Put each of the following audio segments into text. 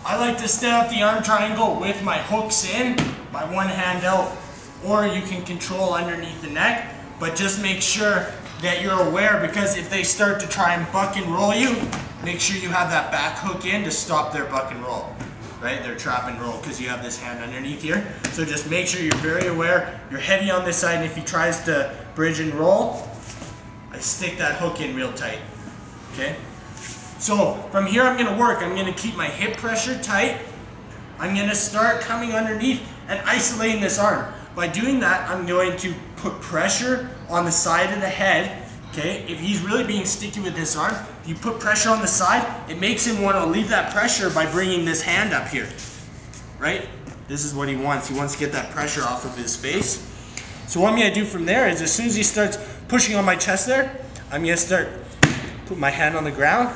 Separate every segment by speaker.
Speaker 1: I like to set up the arm triangle with my hooks in, my one hand out, or you can control underneath the neck, but just make sure that you're aware, because if they start to try and buck and roll you, make sure you have that back hook in to stop their buck and roll, right? Their trap and roll, because you have this hand underneath here. So just make sure you're very aware, you're heavy on this side, and if he tries to bridge and roll, I stick that hook in real tight, okay? So from here I'm gonna work. I'm gonna keep my hip pressure tight. I'm gonna start coming underneath and isolating this arm. By doing that, I'm going to put pressure on the side of the head, okay? If he's really being sticky with this arm, if you put pressure on the side, it makes him want to leave that pressure by bringing this hand up here, right? This is what he wants. He wants to get that pressure off of his face. So what I'm gonna do from there is, as soon as he starts pushing on my chest there, I'm gonna start, put my hand on the ground,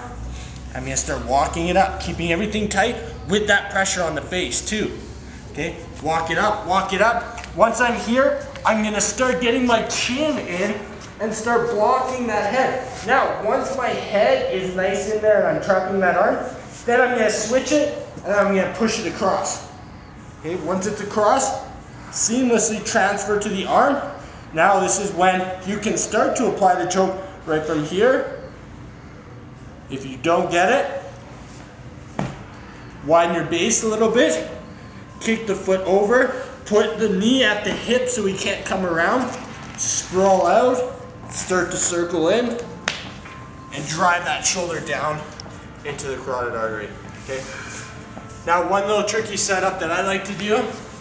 Speaker 1: I'm gonna start walking it up, keeping everything tight with that pressure on the face too. Okay, walk it up, walk it up. Once I'm here, I'm gonna start getting my chin in and start blocking that head. Now, once my head is nice in there and I'm trapping that arm, then I'm gonna switch it and I'm gonna push it across. Okay, once it's across, seamlessly transfer to the arm. Now this is when you can start to apply the choke right from here. If you don't get it, widen your base a little bit, kick the foot over, put the knee at the hip so he can't come around, sprawl out, start to circle in, and drive that shoulder down into the carotid artery, okay? Now one little tricky setup that I like to do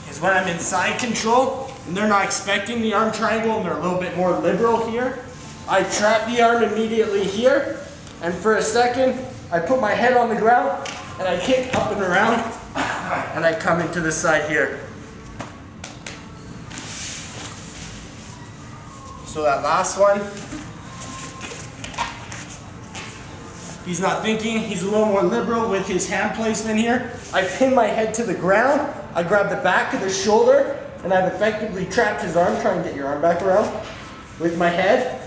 Speaker 1: is when I'm in side control and they're not expecting the arm triangle and they're a little bit more liberal here, I trap the arm immediately here, and for a second, I put my head on the ground and I kick up and around and I come into the side here. So that last one, he's not thinking, he's a little more liberal with his hand placement here. I pin my head to the ground, I grab the back of the shoulder, and I've effectively trapped his arm. Try and get your arm back around with my head.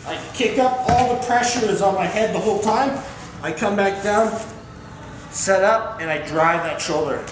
Speaker 1: I kick up, all the pressure is on my head the whole time. I come back down, set up, and I drive that shoulder.